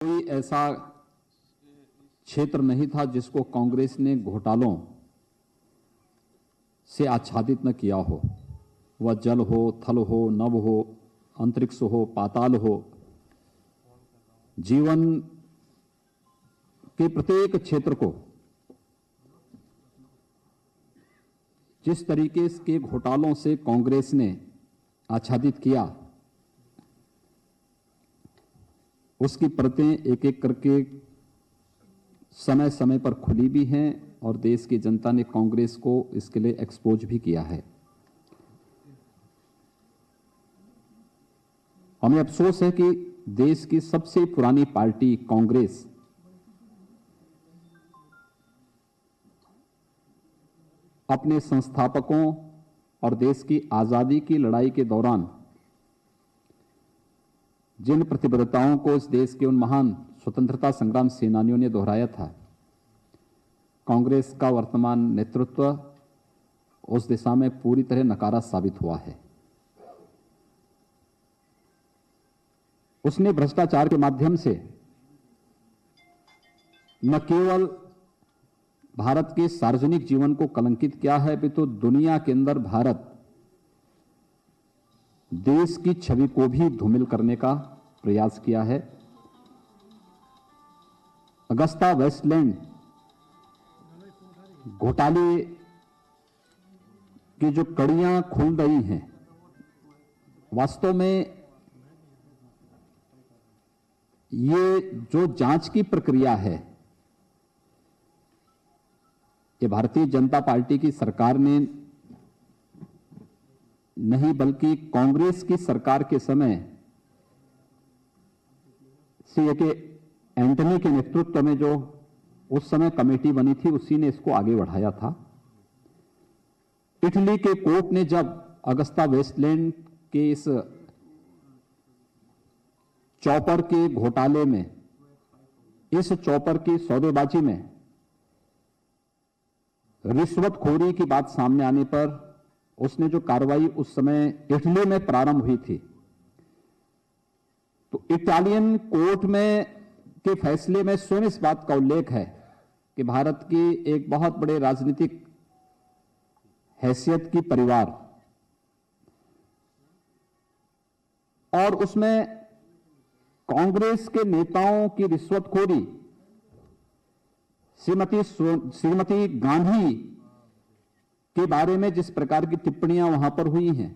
कोई ऐसा क्षेत्र नहीं था जिसको कांग्रेस ने घोटालों से आच्छादित न किया हो। वह जल हो, थल हो, नभ हो, अंतरिक्ष हो, पाताल हो, जीवन के प्रत्येक क्षेत्र को जिस तरीके के घोटालों से कांग्रेस ने आच्छादित किया, उसकी परतें एक एक करके समय समय पर खुली भी हैं और देश की जनता ने कांग्रेस को इसके लिए एक्सपोज भी किया है। हमें अफसोस है कि देश की सबसे पुरानी पार्टी कांग्रेस अपने संस्थापकों और देश की आजादी की लड़ाई के दौरान जिन प्रतिबद्धताओं को इस देश के उन महान स्वतंत्रता संग्राम सेनानियों ने दोहराया था, कांग्रेस का वर्तमान नेतृत्व उस दिशा में पूरी तरह नकारा साबित हुआ है। उसने भ्रष्टाचार के माध्यम से न केवल भारत के सार्वजनिक जीवन को कलंकित किया है, अपितु दुनिया के अंदर भारत देश की छवि को भी धूमिल करने का प्रयास किया है। अगस्ता वेस्टलैंड घोटाले की जो कड़ियां खुल रही हैं, वास्तव में ये जो जांच की प्रक्रिया है, ये भारतीय जनता पार्टी की सरकार ने नहीं बल्कि कांग्रेस की सरकार के समय से के एंटनी के नेतृत्व में जो उस समय कमेटी बनी थी, उसी ने इसको आगे बढ़ाया था। इटली के कोर्ट ने जब अगस्ता वेस्टलैंड के इस चॉपर के घोटाले में, इस चॉपर की सौदेबाजी में रिश्वतखोरी की बात सामने आने पर उसने जो कार्रवाई उस समय इटली में प्रारंभ हुई थी, तो इटालियन कोर्ट में के फैसले में स्वयं इस बात का उल्लेख है कि भारत की एक बहुत बड़े राजनीतिक हैसियत की परिवार और उसमें कांग्रेस के नेताओं की रिश्वतखोरी, श्रीमती गांधी के बारे में जिस प्रकार की टिप्पणियां वहां पर हुई हैं,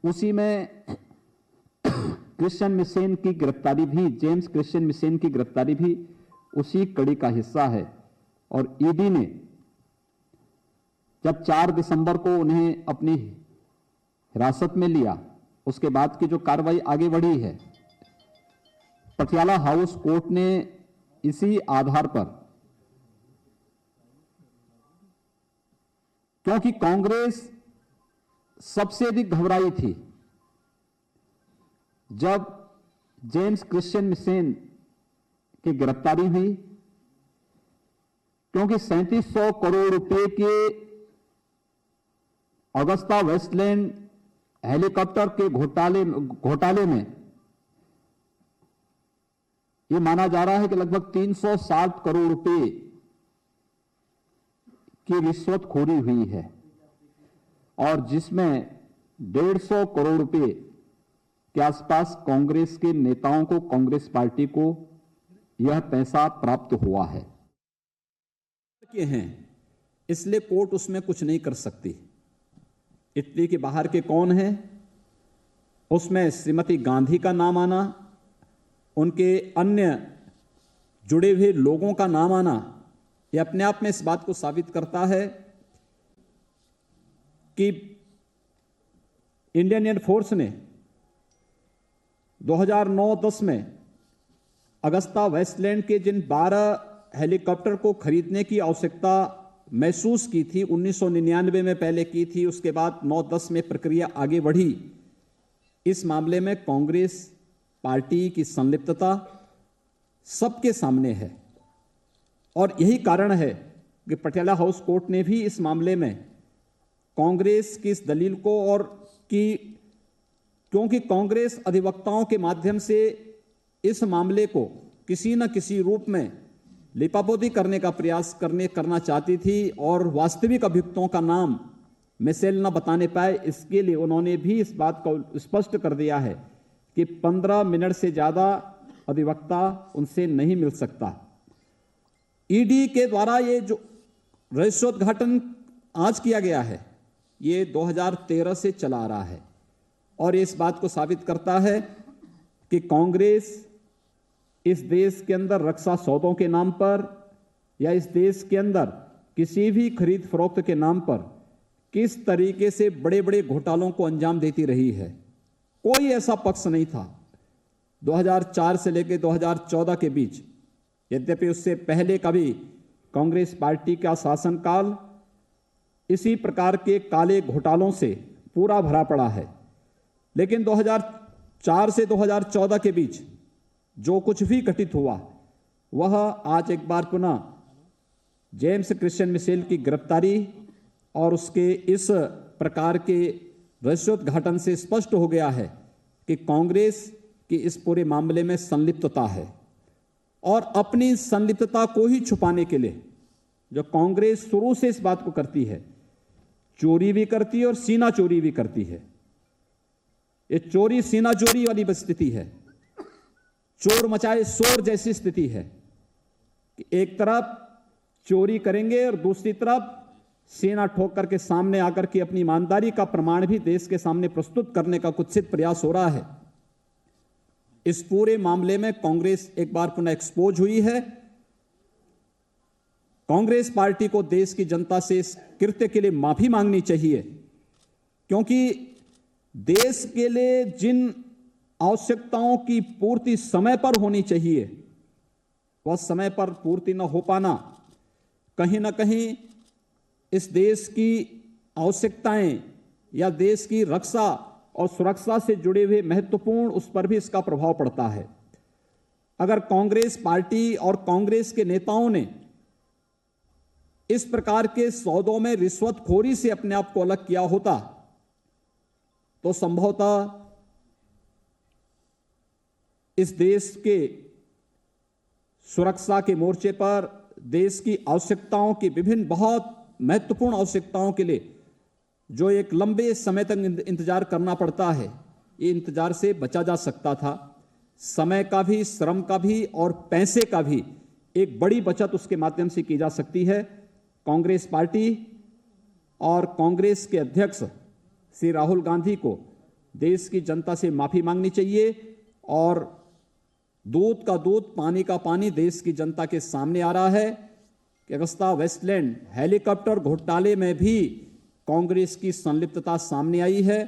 उसी में क्रिश्चियन मिशेन की गिरफ्तारी भी, जेम्स क्रिश्चियन मिशेन की गिरफ्तारी भी उसी कड़ी का हिस्सा है। और ईडी ने जब 4 दिसंबर को उन्हें अपनी हिरासत में लिया, उसके बाद की जो कार्रवाई आगे बढ़ी है, पटियाला हाउस कोर्ट ने इसी आधार पर, क्योंकि कांग्रेस सबसे अधिक घबराई थी जब जेम्स क्रिश्चियन मिशेन की गिरफ्तारी हुई, क्योंकि 3700 करोड़ रुपए के अगस्ता वेस्टलैंड हेलीकॉप्टर के घोटाले में यह माना जा रहा है कि लगभग 360 करोड़ रुपए की रिश्वतखोरी हुई है और जिसमें 150 करोड़ रुपए के आसपास कांग्रेस के नेताओं को, कांग्रेस पार्टी को यह पैसा प्राप्त हुआ है के हैं, इसलिए कोर्ट उसमें कुछ नहीं कर सकती। इटली के बाहर के कौन हैं, उसमें श्रीमती गांधी का नाम आना, उनके अन्य जुड़े हुए लोगों का नाम आना, यह अपने आप में इस बात को साबित करता है कि इंडियन एयरफोर्स ने 2009-10 में अगस्ता वेस्टलैंड के जिन 12 हेलीकॉप्टर को खरीदने की आवश्यकता महसूस की थी, 1999 में पहले की थी, उसके बाद 9-10 में प्रक्रिया आगे बढ़ी। इस मामले में कांग्रेस पार्टी की संलिप्तता सबके सामने है और यही कारण है कि पटियाला हाउस कोर्ट ने भी इस मामले में कांग्रेस की इस दलील को, और कि क्योंकि कांग्रेस अधिवक्ताओं के माध्यम से इस मामले को किसी न किसी रूप में लिपापोती करने का प्रयास करना चाहती थी और वास्तविक अभियुक्तों का नाम मिसेल न बताने पाए, इसके लिए उन्होंने भी इस बात को स्पष्ट कर दिया है कि 15 मिनट से ज्यादा अधिवक्ता उनसे नहीं मिल सकता। ईडी के द्वारा ये जो रहस्योद्घाटन आज किया गया है, ये 2013 से चला आ रहा है और इस बात को साबित करता है कि कांग्रेस इस देश के अंदर रक्षा सौदों के नाम पर या इस देश के अंदर किसी भी खरीद फरोख्त के नाम पर किस तरीके से बड़े बड़े घोटालों को अंजाम देती रही है। कोई ऐसा पक्ष नहीं था 2004 से लेकर 2014 के बीच, यद्यपि उससे पहले का भी कांग्रेस पार्टी का शासनकाल इसी प्रकार के काले घोटालों से पूरा भरा पड़ा है। लेकिन 2004 से 2014 के बीच जो कुछ भी घटित हुआ वह आज एक बार पुनः जेम्स क्रिश्चियन मिशेल की गिरफ्तारी और उसके इस प्रकार के रहस्योद्घाटन से स्पष्ट हो गया है कि कांग्रेस की इस पूरे मामले में संलिप्तता है। और अपनी संलिप्तता को ही छुपाने के लिए जो कांग्रेस शुरू से इस बात को करती है, चोरी भी करती है और सीना चोरी भी करती है। ये चोरी सीना चोरी वाली स्थिति है, चोर मचाए शोर जैसी स्थिति है कि एक तरफ चोरी करेंगे और दूसरी तरफ सीना ठोक करके सामने आकर के अपनी ईमानदारी का प्रमाण भी देश के सामने प्रस्तुत करने का कुत्सित प्रयास हो रहा है। इस पूरे मामले में कांग्रेस एक बार पुनः एक्सपोज हुई है। कांग्रेस पार्टी को देश की जनता से इस कृत्य के लिए माफी मांगनी चाहिए, क्योंकि देश के लिए जिन आवश्यकताओं की पूर्ति समय पर होनी चाहिए वह समय पर पूर्ति न हो पाना कहीं ना कहीं इस देश की आवश्यकताएं या देश की रक्षा और सुरक्षा से जुड़े हुए महत्वपूर्ण उस पर भी इसका प्रभाव पड़ता है। अगर कांग्रेस पार्टी और कांग्रेस के नेताओं ने इस प्रकार के सौदों में रिश्वतखोरी से अपने आप को अलग किया होता तो संभवतः इस देश के सुरक्षा के मोर्चे पर देश की आवश्यकताओं की विभिन्न बहुत महत्वपूर्ण आवश्यकताओं के लिए जो एक लंबे समय तक इंतजार करना पड़ता है, ये इंतजार से बचा जा सकता था। समय का भी, श्रम का भी और पैसे का भी एक बड़ी बचत उसके माध्यम से की जा सकती है। कांग्रेस पार्टी और कांग्रेस के अध्यक्ष श्री राहुल गांधी को देश की जनता से माफी मांगनी चाहिए और दूध का दूध, पानी का पानी देश की जनता के सामने आ रहा है कि अगस्ता वेस्टलैंड हेलीकॉप्टर घोटाले में भी कांग्रेस की संलिप्तता सामने आई है।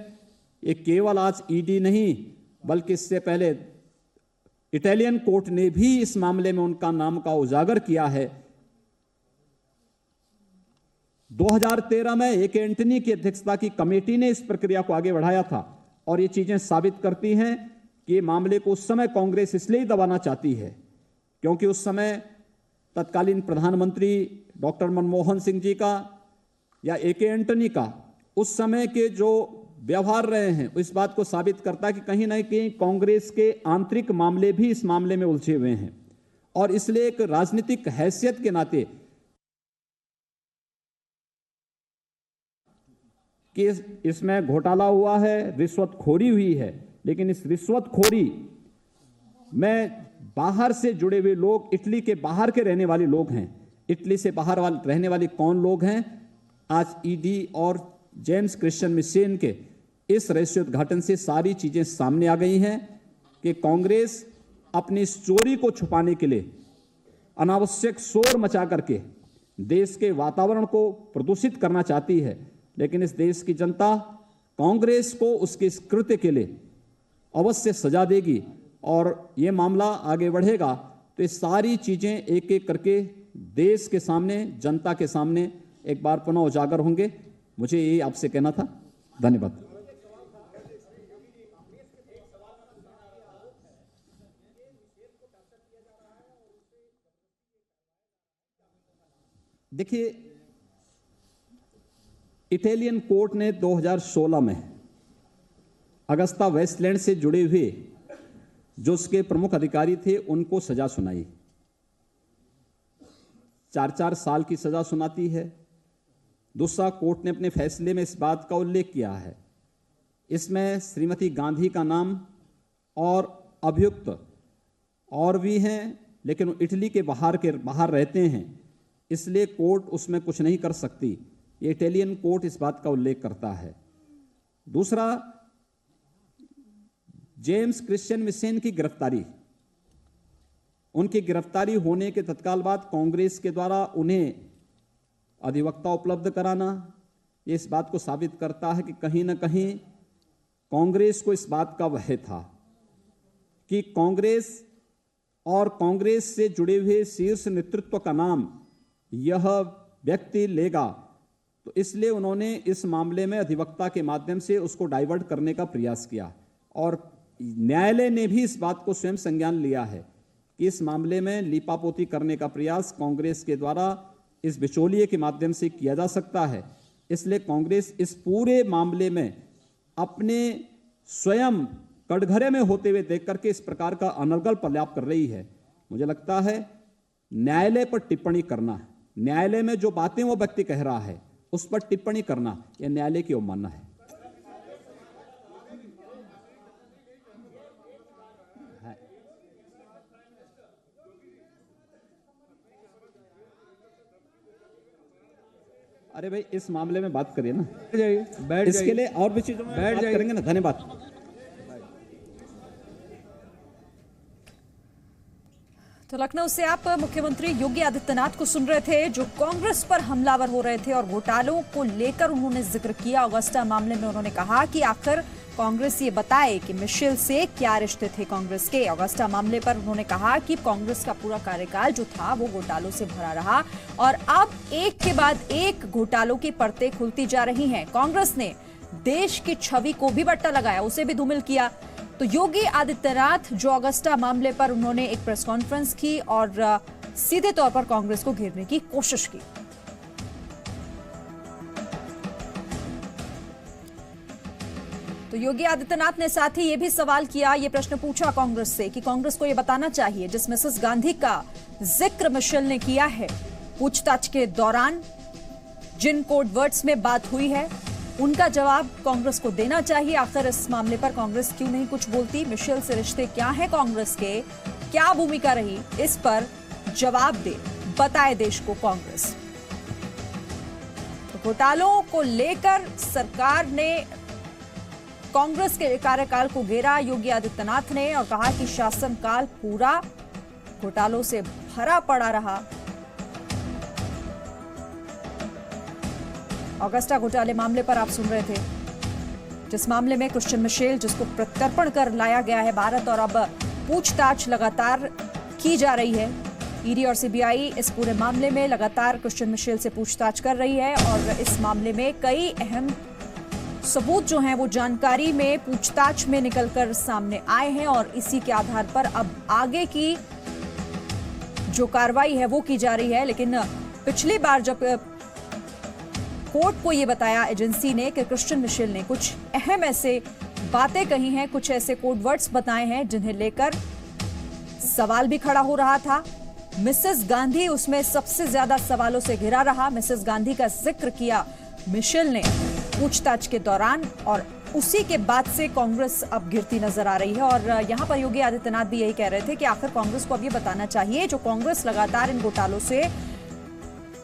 ये केवल आज ईडी नहीं बल्कि इससे पहले इटालियन कोर्ट ने भी इस मामले में उनका नाम का उजागर किया है। 2013 में ए.के. एंटनी की अध्यक्षता की कमेटी ने इस प्रक्रिया को आगे बढ़ाया था और ये चीजें साबित करती हैं कि ये मामले को उस समय कांग्रेस इसलिए दबाना चाहती है क्योंकि उस समय तत्कालीन प्रधानमंत्री डॉक्टर मनमोहन सिंह जी का या ए.के. एंटनी का उस समय के जो व्यवहार रहे हैं इस बात को साबित करता है कि कहीं ना कहीं कांग्रेस के आंतरिक मामले भी इस मामले में उलझे हुए हैं और इसलिए एक राजनीतिक हैसियत के नाते कि इसमें घोटाला हुआ है, रिश्वतखोरी हुई है, लेकिन इस रिश्वतखोरी में बाहर से जुड़े हुए लोग, इटली के बाहर के रहने वाले लोग हैं। इटली से बाहर रहने वाले कौन लोग हैं? आज ईडी और जेम्स क्रिश्चियन मिशेल के इस रहस्योद्घाटन से सारी चीजें सामने आ गई हैं कि कांग्रेस अपनी इस चोरी को छुपाने के लिए अनावश्यक शोर मचा करके देश के वातावरण को प्रदूषित करना चाहती है, लेकिन इस देश की जनता कांग्रेस को उसके इस कृत्य के लिए अवश्य सजा देगी और ये मामला आगे बढ़ेगा तो ये सारी चीजें एक एक करके देश के सामने, जनता के सामने एक बार पुनः उजागर होंगे। मुझे यही आपसे कहना था। धन्यवाद। देखिए, इटालियन कोर्ट ने 2016 में अगस्ता वेस्टलैंड से जुड़े हुए जो उसके प्रमुख अधिकारी थे उनको सजा सुनाई, 4-4 साल की सजा सुनाती है। दूसरा, कोर्ट ने अपने फैसले में इस बात का उल्लेख किया है, इसमें श्रीमती गांधी का नाम और अभियुक्त और भी हैं, लेकिन वो इटली के बाहर रहते हैं, इसलिए कोर्ट उसमें कुछ नहीं कर सकती। ये इटालियन कोर्ट इस बात का उल्लेख करता है। दूसरा, जेम्स क्रिश्चियन मिशेल की गिरफ्तारी, उनकी गिरफ्तारी होने के तत्काल बाद कांग्रेस के द्वारा उन्हें अधिवक्ता उपलब्ध कराना, ये इस बात को साबित करता है कि कहीं ना कहीं कांग्रेस को इस बात का भय था कि कांग्रेस और कांग्रेस से जुड़े हुए शीर्ष नेतृत्व का नाम यह व्यक्ति लेगा, तो इसलिए उन्होंने इस मामले में अधिवक्ता के माध्यम से उसको डाइवर्ट करने का प्रयास किया। और न्यायालय ने भी इस बात को स्वयं संज्ञान लिया है कि इस मामले में लीपापोती करने का प्रयास कांग्रेस के द्वारा इस बिचौलिए के माध्यम से किया जा सकता है। इसलिए कांग्रेस इस पूरे मामले में अपने स्वयं कटघरे में होते हुए देख करके इस प्रकार का अनर्गल प्रलाप कर रही है। मुझे लगता है न्यायालय पर टिप्पणी करना, न्यायालय में जो बातें वो व्यक्ति कह रहा है उस पर टिप्पणी करना, यह न्यायालय की अवमानना है। अरे भाई, इस मामले में बात करिए ना, बैठ इसके लिए और भी चीजों में बात करेंगे ना। धन्यवाद। तो लखनऊ से आप मुख्यमंत्री योगी आदित्यनाथ को सुन रहे थे, जो कांग्रेस पर हमलावर हो रहे थे और घोटालों को लेकर उन्होंने जिक्र किया। अगस्ता मामले में उन्होंने कहा कि आखिर कांग्रेस ये बताए कि मिशेल से क्या रिश्ते थे कांग्रेस के। अगस्ता मामले पर उन्होंने कहा कि कांग्रेस का पूरा कार्यकाल जो था वो घोटालों से भरा रहा और अब एक के बाद एक घोटालों की परतें खुलती जा रही हैं। कांग्रेस ने देश की छवि को भी बट्टा लगाया, उसे भी धूमिल किया। तो योगी आदित्यनाथ जो अगस्ता मामले पर उन्होंने एक प्रेस कॉन्फ्रेंस की और सीधे तौर पर कांग्रेस को घेरने की कोशिश की। तो योगी आदित्यनाथ ने साथ ही ये भी सवाल किया, ये प्रश्न पूछा कांग्रेस से कि कांग्रेस को ये बताना चाहिए जिस मिसेस गांधी का जिक्र मिशेल ने किया है पूछताछ के दौरान, जिन कोड वर्ड्स में बात हुई है उनका जवाब कांग्रेस को देना चाहिए। आखिर इस मामले पर कांग्रेस क्यों नहीं कुछ बोलती, मिशेल से रिश्ते क्या हैं कांग्रेस के, क्या भूमिका रही, इस पर जवाब दे, बताए देश को कांग्रेस। तो घोटालों को लेकर सरकार ने कांग्रेस के कार्यकाल को घेरा योगी आदित्यनाथ ने और कहा कि शासनकाल पूरा घोटालों से भरा पड़ा रहा। अगस्ता घोटाले मामले पर आप सुन रहे थे, जिस मामले में क्रिश्चियन मिशेल जिसको प्रत्यर्पण कर लाया गया है भारत और अब पूछताछ लगातार की जा रही है। ईडी और सीबीआई इस पूरे मामले में लगातार क्रिश्चियन मिशेल से पूछताछ कर रही है और इस मामले में कई अहम सबूत जो हैं वो जानकारी में पूछताछ में निकलकर सामने आए हैं और इसी के आधार पर अब आगे की जो कार्रवाई है वो की जा रही है। लेकिन पिछली बार जब कोर्ट को ये बताया एजेंसी ने कि क्रिश्चियन मिशेल ने कुछ अहम ऐसे बातें कही हैं, कुछ ऐसे कोड वर्ड्स बताए हैं जिन्हें लेकर सवाल भी खड़ा हो रहा था। मिसेस गांधी उसमें सबसे ज्यादा सवालों से घिरा रहा। मिसेस गांधी का जिक्र किया मिशेल ने पूछताछ के दौरान और उसी के बाद से कांग्रेस अब गिरती नजर आ रही है। और यहां पर योगी आदित्यनाथ भी यही कह रहे थे कि आखिर कांग्रेस को अब ये बताना चाहिए, जो कांग्रेस लगातार इन घोटालों से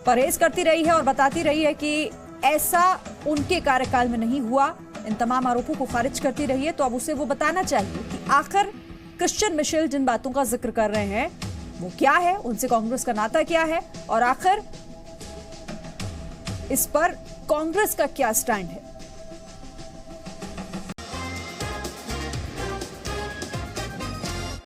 परहेज करती रही है और बताती रही है कि ऐसा उनके कार्यकाल में नहीं हुआ, इन तमाम आरोपों को खारिज करती रही है, तो अब उसे वो बताना चाहिए कि आखिर क्रिश्चियन मिशेल जिन बातों का जिक्र कर रहे हैं वो क्या है, उनसे कांग्रेस का नाता क्या है और आखिर इस पर कांग्रेस का क्या स्टैंड है।